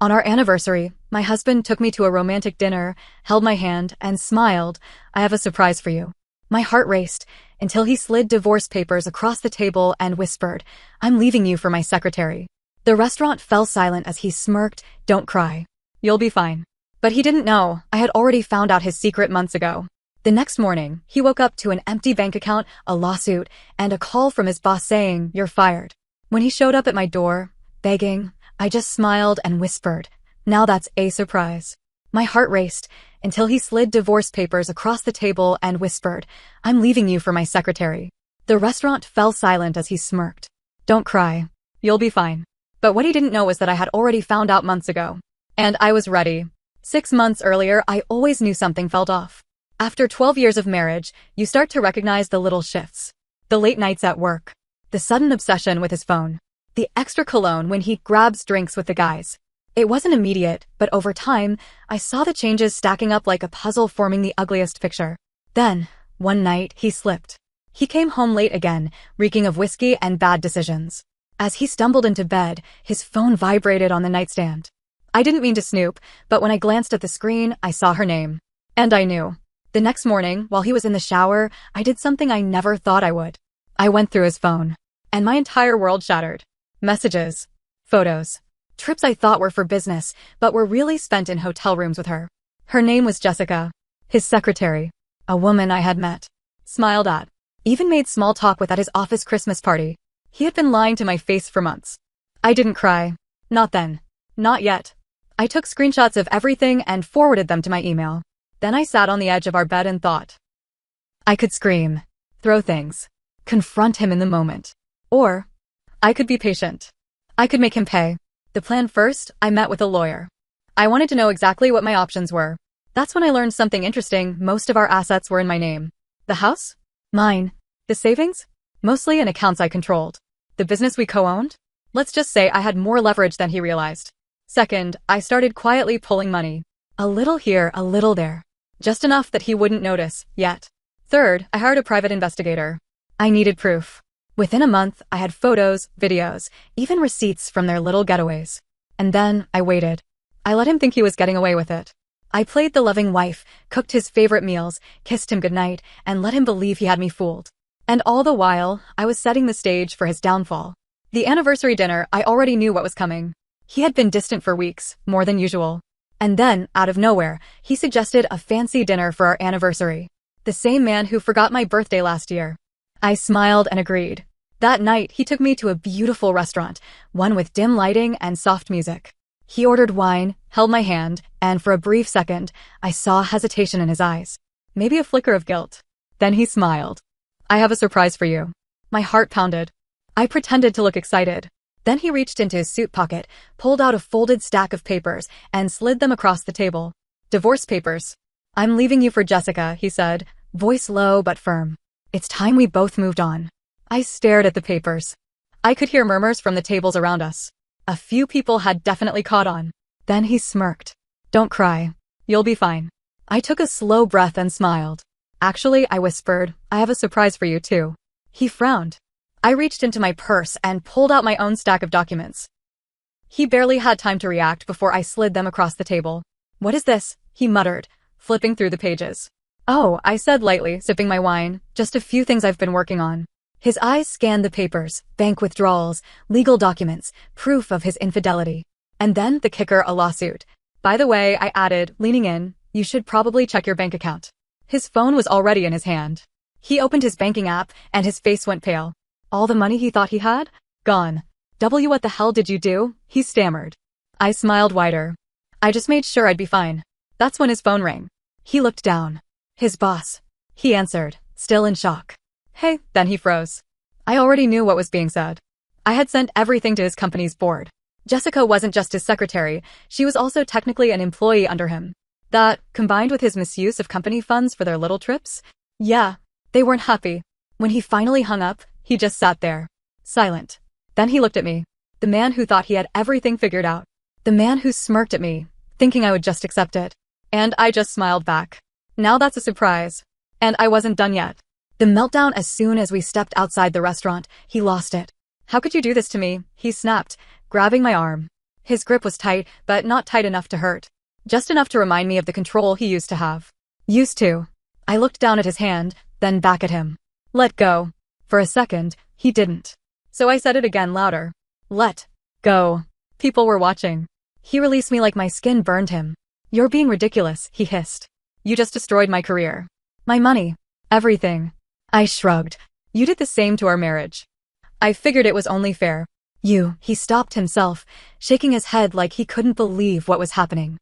On our anniversary, my husband took me to a romantic dinner, held my hand, and smiled. "I have a surprise for you." My heart raced until he slid divorce papers across the table and whispered, "I'm leaving you for my secretary." The restaurant fell silent as he smirked. "Don't cry. You'll be fine." But he didn't know I had already found out his secret months ago. The next morning, he woke up to an empty bank account, a lawsuit, and a call from his boss saying, "You're fired." When he showed up at my door, begging, I just smiled and whispered, "Now that's a surprise." My heart raced until he slid divorce papers across the table and whispered, "I'm leaving you for my secretary." The restaurant fell silent as he smirked. "Don't cry. You'll be fine." But what he didn't know was that I had already found out months ago. And I was ready. 6 months earlier, I always knew something felt off. After 12 years of marriage, you start to recognize the little shifts. The late nights at work. The sudden obsession with his phone. The extra cologne when he grabs drinks with the guys. It wasn't immediate, but over time, I saw the changes stacking up like a puzzle forming the ugliest picture. Then, one night, he slipped. He came home late again, reeking of whiskey and bad decisions. As he stumbled into bed, his phone vibrated on the nightstand. I didn't mean to snoop, but when I glanced at the screen, I saw her name. And I knew. The next morning, while he was in the shower, I did something I never thought I would. I went through his phone. And my entire world shattered. Messages. Photos. Trips I thought were for business, but were really spent in hotel rooms with her. Her name was Jessica. His secretary. A woman I had met. Smiled at. Even made small talk with at his office Christmas party. He had been lying to my face for months. I didn't cry. Not then. Not yet. I took screenshots of everything and forwarded them to my email. Then I sat on the edge of our bed and thought. I could scream. Throw things. Confront him in the moment. Or I could be patient. I could make him pay. The plan first, I met with a lawyer. I wanted to know exactly what my options were. That's when I learned something interesting. Most of our assets were in my name. The house? Mine. The savings? Mostly in accounts I controlled. The business we co-owned? Let's just say I had more leverage than he realized. Second, I started quietly pulling money. A little here, a little there. Just enough that he wouldn't notice, yet. Third, I hired a private investigator. I needed proof. Within a month, I had photos, videos, even receipts from their little getaways. And then, I waited. I let him think he was getting away with it. I played the loving wife, cooked his favorite meals, kissed him goodnight, and let him believe he had me fooled. And all the while, I was setting the stage for his downfall. The anniversary dinner, I already knew what was coming. He had been distant for weeks, more than usual. And then, out of nowhere, he suggested a fancy dinner for our anniversary. The same man who forgot my birthday last year. I smiled and agreed. That night, he took me to a beautiful restaurant, one with dim lighting and soft music. He ordered wine, held my hand, and for a brief second, I saw hesitation in his eyes. Maybe a flicker of guilt. Then he smiled. "I have a surprise for you." My heart pounded. I pretended to look excited. Then he reached into his suit pocket, pulled out a folded stack of papers, and slid them across the table. "Divorce papers. I'm leaving you for Jessica," he said, voice low but firm. "It's time we both moved on." I stared at the papers. I could hear murmurs from the tables around us. A few people had definitely caught on. Then he smirked. "Don't cry. You'll be fine." I took a slow breath and smiled. "Actually," I whispered, "I have a surprise for you too." He frowned. I reached into my purse and pulled out my own stack of documents. He barely had time to react before I slid them across the table. "What is this?" he muttered, flipping through the pages. "Oh," I said lightly, sipping my wine, "just a few things I've been working on." His eyes scanned the papers, bank withdrawals, legal documents, proof of his infidelity. And then the kicker, a lawsuit. "By the way," I added, leaning in, "you should probably check your bank account." His phone was already in his hand. He opened his banking app, and his face went pale. All the money he thought he had? Gone. What the hell did you do?" he stammered. I smiled wider. "I just made sure I'd be fine." That's when his phone rang. He looked down. "His boss." He answered, still in shock. "Hey," then he froze. I already knew what was being said. I had sent everything to his company's board. Jessica wasn't just his secretary, she was also technically an employee under him. That, combined with his misuse of company funds for their little trips, yeah, they weren't happy. When he finally hung up, he just sat there, silent. Then he looked at me. The man who thought he had everything figured out. The man who smirked at me, thinking I would just accept it. And I just smiled back. Now that's a surprise. And I wasn't done yet. The meltdown as soon as we stepped outside the restaurant, he lost it. "How could you do this to me?" he snapped, grabbing my arm. His grip was tight, but not tight enough to hurt. Just enough to remind me of the control he used to have. Used to. I looked down at his hand, then back at him. Let go. For a second, he didn't. So I said it again louder. Let go. People were watching. He released me like my skin burned him. You're being ridiculous, he hissed. You just destroyed my career. My money. Everything. I shrugged. You did the same to our marriage. I figured it was only fair. He stopped himself, shaking his head like he couldn't believe what was happening.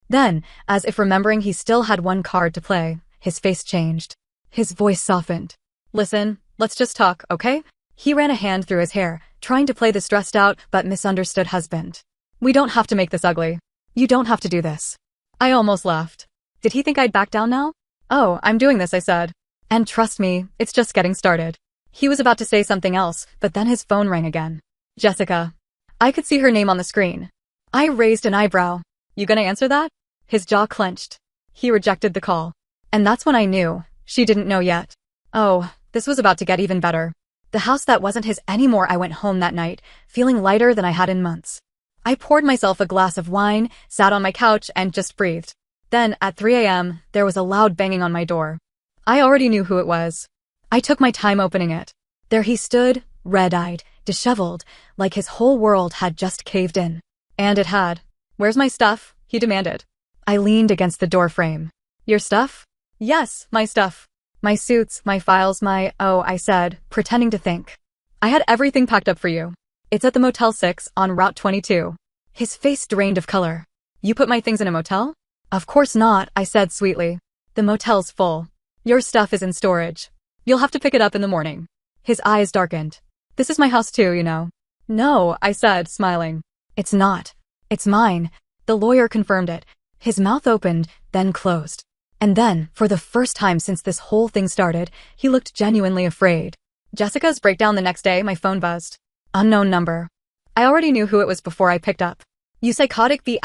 Then, as if remembering he still had one card to play, his face changed. His voice softened. Listen, let's just talk, okay? He ran a hand through his hair, trying to play the stressed out but misunderstood husband. We don't have to make this ugly. You don't have to do this. I almost laughed. Did he think I'd back down now? Oh, I'm doing this, I said. And trust me, it's just getting started. He was about to say something else, but then his phone rang again. Jessica. I could see her name on the screen. I raised an eyebrow. You gonna answer that? His jaw clenched. He rejected the call. And that's when I knew. She didn't know yet. Oh, this was about to get even better. The house that wasn't his anymore. I went home that night, feeling lighter than I had in months. I poured myself a glass of wine, sat on my couch, and just breathed. Then, at 3 a.m., there was a loud banging on my door. I already knew who it was. I took my time opening it. There he stood, red-eyed, disheveled, like his whole world had just caved in. And it had. Where's my stuff? He demanded. I leaned against the door frame. Your stuff? Yes, my stuff. My suits, my files, I said, pretending to think. I had everything packed up for you. It's at the Motel 6 on Route 22. His face drained of color. You put my things in a motel? Of course not, I said sweetly. The motel's full. Your stuff is in storage. You'll have to pick it up in the morning. His eyes darkened. This is my house too, you know. No, I said, smiling. It's not. It's mine. The lawyer confirmed it. His mouth opened, then closed. And then, for the first time since this whole thing started, he looked genuinely afraid. Jessica's breakdown the next day, my phone buzzed. Unknown number. I already knew who it was before I picked up. You psychotic B**********.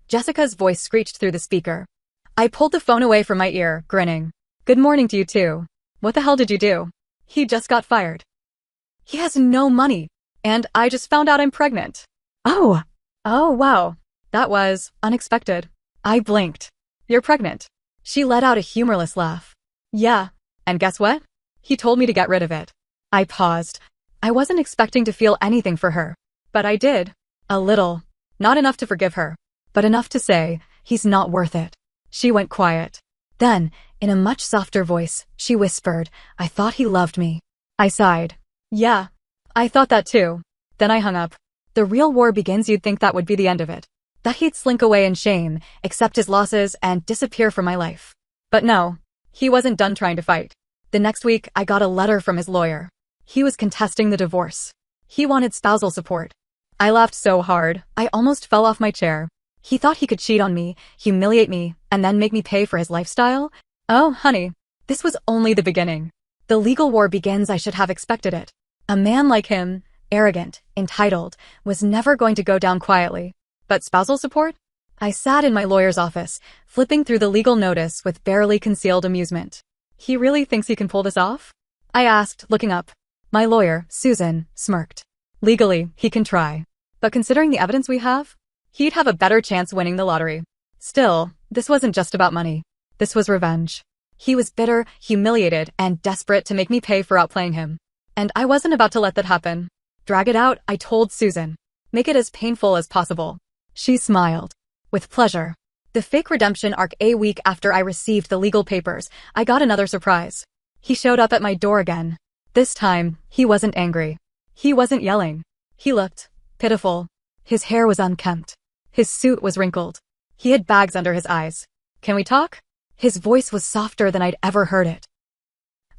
Jessica's voice screeched through the speaker. I pulled the phone away from my ear, grinning. Good morning to you too. What the hell did you do? He just got fired. He has no money. And I just found out I'm pregnant. Oh wow. That was unexpected. I blinked. You're pregnant. She let out a humorless laugh. Yeah. And guess what? He told me to get rid of it. I paused. I wasn't expecting to feel anything for her. But I did. A little. Not enough to forgive her. But enough to say, he's not worth it. She went quiet. Then, in a much softer voice, she whispered, I thought he loved me. I sighed. Yeah. I thought that too. Then I hung up. The real war begins. You'd think that would be the end of it. That he'd slink away in shame, accept his losses, and disappear from my life. But no. He wasn't done trying to fight. The next week, I got a letter from his lawyer. He was contesting the divorce. He wanted spousal support. I laughed so hard, I almost fell off my chair. He thought he could cheat on me, humiliate me, and then make me pay for his lifestyle? Oh, honey. This was only the beginning. The legal war begins. I should have expected it. A man like him, arrogant, entitled, was never going to go down quietly. But spousal support? I sat in my lawyer's office, flipping through the legal notice with barely concealed amusement. He really thinks he can pull this off? I asked, looking up. My lawyer, Susan, smirked. Legally, he can try. But considering the evidence we have, he'd have a better chance winning the lottery. Still, this wasn't just about money. This was revenge. He was bitter, humiliated, and desperate to make me pay for outplaying him. And I wasn't about to let that happen. Drag it out, I told Susan. Make it as painful as possible. She smiled. With pleasure. The fake redemption arc. A week after I received the legal papers, I got another surprise. He showed up at my door again. This time, he wasn't angry. He wasn't yelling. He looked pitiful. His hair was unkempt. His suit was wrinkled. He had bags under his eyes. Can we talk? His voice was softer than I'd ever heard it.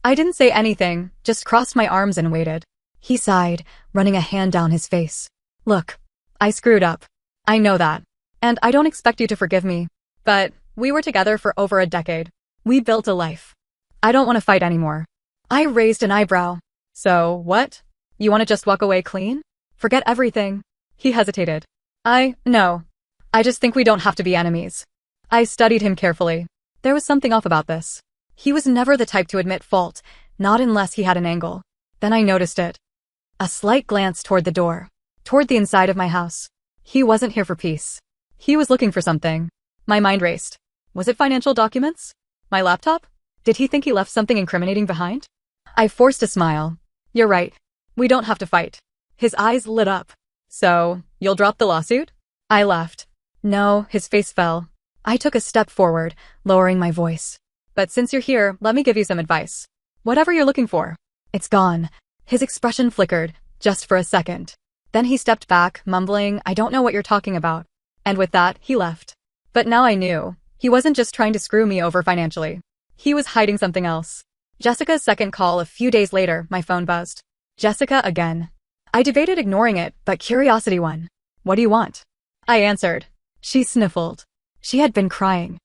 I didn't say anything, just crossed my arms and waited. He sighed, running a hand down his face. Look, I screwed up. I know that. And I don't expect you to forgive me. But we were together for over a decade. We built a life. I don't want to fight anymore. I raised an eyebrow. So, what? You want to just walk away clean? Forget everything? He hesitated. No. I just think we don't have to be enemies. I studied him carefully. There was something off about this. He was never the type to admit fault, not unless he had an angle. Then I noticed it. A slight glance toward the door. toward the inside of my house. He wasn't here for peace. He was looking for something. My mind raced. Was it financial documents? My laptop? Did he think he left something incriminating behind? I forced a smile. You're right. We don't have to fight. His eyes lit up. So, you'll drop the lawsuit? I laughed. No, his face fell. I took a step forward, lowering my voice. But since you're here, let me give you some advice. Whatever you're looking for, it's gone. His expression flickered, just for a second. Then he stepped back, mumbling, I don't know what you're talking about. And with that, he left. But now I knew. He wasn't just trying to screw me over financially. He was hiding something else. Jessica's second call a few days later, my phone buzzed. Jessica again. I debated ignoring it, but curiosity won. What do you want? I answered. She sniffled. She had been crying.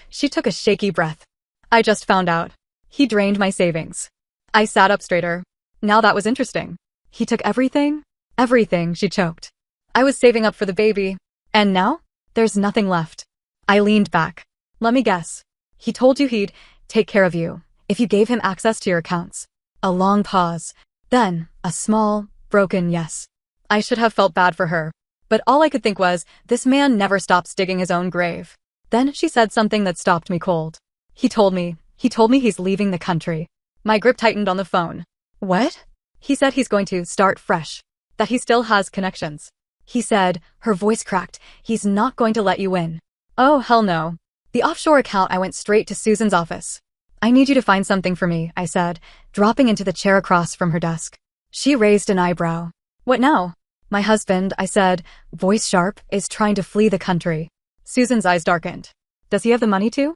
She took a shaky breath. I just found out. He drained my savings. I sat up straighter. Now that was interesting. He took everything? Everything, she choked. I was saving up for the baby. And now? There's nothing left. I leaned back. Let me guess. He told you he'd take care of you if you gave him access to your accounts. A long pause. Then, a small, broken yes. I should have felt bad for her. But all I could think was, this man never stops digging his own grave. Then she said something that stopped me cold. He told me he's leaving the country. My grip tightened on the phone. What? He said he's going to start fresh. That he still has connections. He said, her voice cracked, he's not going to let you in. Oh, hell no. The offshore account, I went straight to Susan's office. I need you to find something for me, I said, dropping into the chair across from her desk. She raised an eyebrow. What now? My husband, I said, voice sharp, is trying to flee the country. Susan's eyes darkened. Does he have the money to?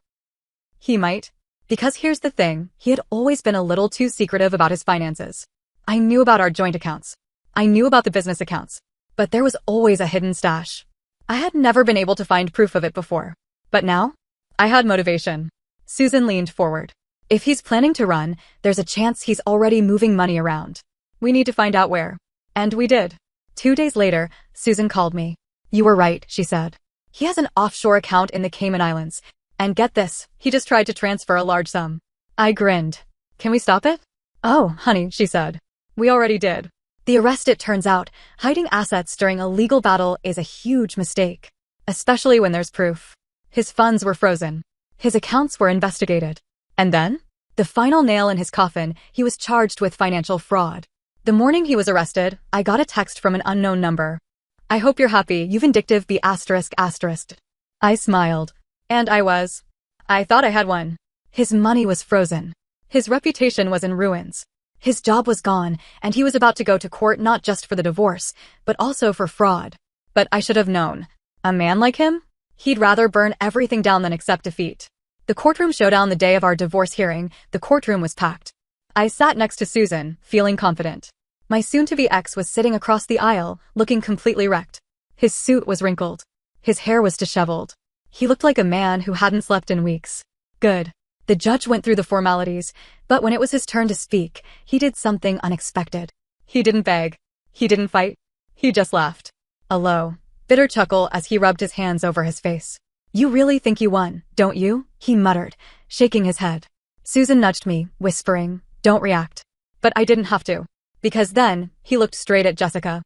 He might. Because here's the thing, he had always been a little too secretive about his finances. I knew about our joint accounts. I knew about the business accounts. But there was always a hidden stash. I had never been able to find proof of it before. But now? I had motivation. Susan leaned forward. If he's planning to run, there's a chance he's already moving money around. We need to find out where. And we did. 2 days later, Susan called me. You were right, she said. He has an offshore account in the Cayman Islands. And get this, he just tried to transfer a large sum. I grinned. Can we stop it? Oh, honey, she said. We already did. The arrest, it turns out, hiding assets during a legal battle is a huge mistake. Especially when there's proof. His funds were frozen. His accounts were investigated. And then? The final nail in his coffin, he was charged with financial fraud. The morning he was arrested, I got a text from an unknown number. I hope you're happy, you vindictive be asterisk asterisk. I smiled. And I was. I thought I had one. His money was frozen. His reputation was in ruins. His job was gone, and he was about to go to court not just for the divorce, but also for fraud. But I should have known. A man like him? He'd rather burn everything down than accept defeat. The courtroom showdown the day of our divorce hearing, the courtroom was packed. I sat next to Susan, feeling confident. My soon-to-be ex was sitting across the aisle, looking completely wrecked. His suit was wrinkled. His hair was disheveled. He looked like a man who hadn't slept in weeks. Good. The judge went through the formalities, but when it was his turn to speak, he did something unexpected. He didn't beg. He didn't fight. He just laughed. A low, bitter chuckle as he rubbed his hands over his face. You really think you won, don't you? He muttered, shaking his head. Susan nudged me, whispering, don't react. But I didn't have to. Because then, he looked straight at Jessica.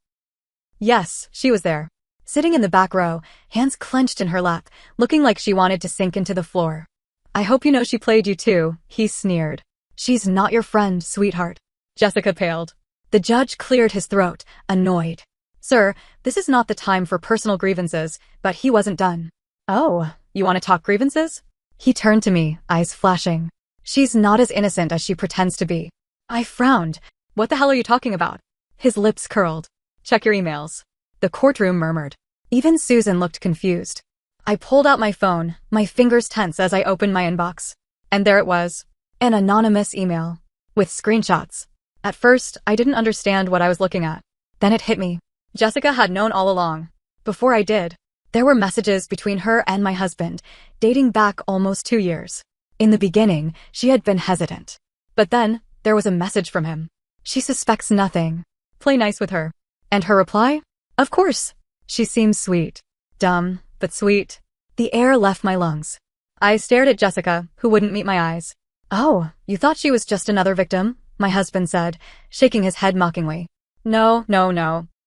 Yes, she was there. Sitting in the back row, hands clenched in her lap, looking like she wanted to sink into the floor. I hope you know she played you too, he sneered. She's not your friend, sweetheart. Jessica paled. The judge cleared his throat, annoyed. Sir, this is not the time for personal grievances, but he wasn't done. Oh, you want to talk grievances? He turned to me, eyes flashing. She's not as innocent as she pretends to be. I frowned. What the hell are you talking about? His lips curled. Check your emails. The courtroom murmured. Even Susan looked confused. I pulled out my phone, my fingers tense as I opened my inbox. And there it was. An anonymous email. With screenshots. At first, I didn't understand what I was looking at. Then it hit me. Jessica had known all along. Before I did. There were messages between her and my husband, dating back almost 2 years. In the beginning, she had been hesitant. But then, there was a message from him. She suspects nothing. Play nice with her. And her reply? Of course. She seems sweet. Dumb, but sweet. The air left my lungs. I stared at Jessica, who wouldn't meet my eyes. Oh, you thought she was just another victim? My husband said, shaking his head mockingly. No.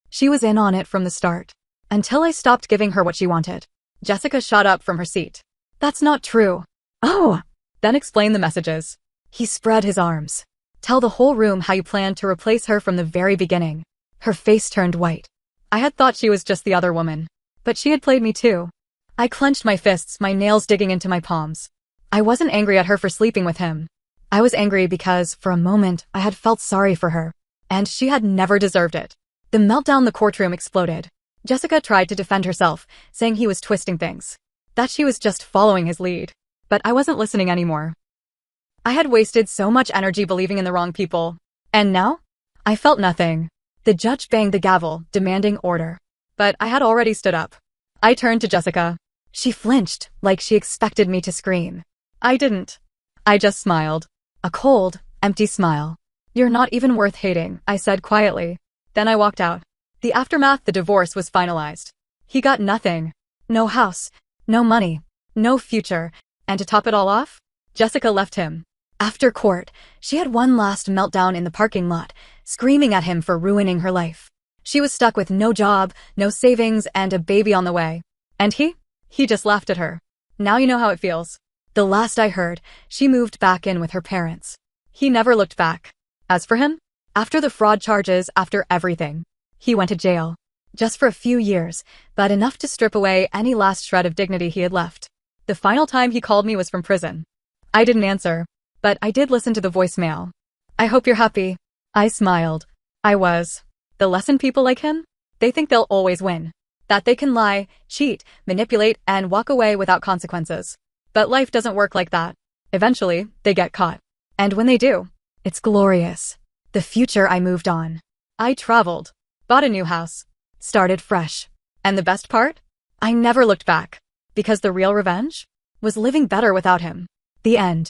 She was in on it from the start. Until I stopped giving her what she wanted. Jessica shot up from her seat. That's not true. Oh! Then explain the messages. He spread his arms. Tell the whole room how you planned to replace her from the very beginning. Her face turned white. I had thought she was just the other woman. But she had played me too. I clenched my fists, my nails digging into my palms. I wasn't angry at her for sleeping with him. I was angry because, for a moment, I had felt sorry for her. And she had never deserved it. The meltdown in the courtroom exploded. Jessica tried to defend herself, saying he was twisting things. That she was just following his lead. But I wasn't listening anymore. I had wasted so much energy believing in the wrong people. And now? I felt nothing. The judge banged the gavel, demanding order. But I had already stood up. I turned to Jessica. She flinched, like she expected me to scream. I didn't. I just smiled. A cold, empty smile. You're not even worth hating, I said quietly. Then I walked out. The aftermath, the divorce was finalized. He got nothing. No house, no money, no future, and to top it all off, Jessica left him. After court, she had one last meltdown in the parking lot, screaming at him for ruining her life. She was stuck with no job, no savings, and a baby on the way. And he just laughed at her. Now you know how it feels. The last I heard, she moved back in with her parents. He never looked back. As for him, after the fraud charges, after everything, he went to jail. Just for a few years, but enough to strip away any last shred of dignity he had left. The final time he called me was from prison. I didn't answer, but I did listen to the voicemail. I hope you're happy. I smiled. I was. The lesson people like him? They think they'll always win. That they can lie, cheat, manipulate, and walk away without consequences. But life doesn't work like that. Eventually, they get caught. And when they do, it's glorious. The future, I moved on. I traveled, bought a new house, started fresh. And the best part? I never looked back. Because the real revenge was living better without him. The end.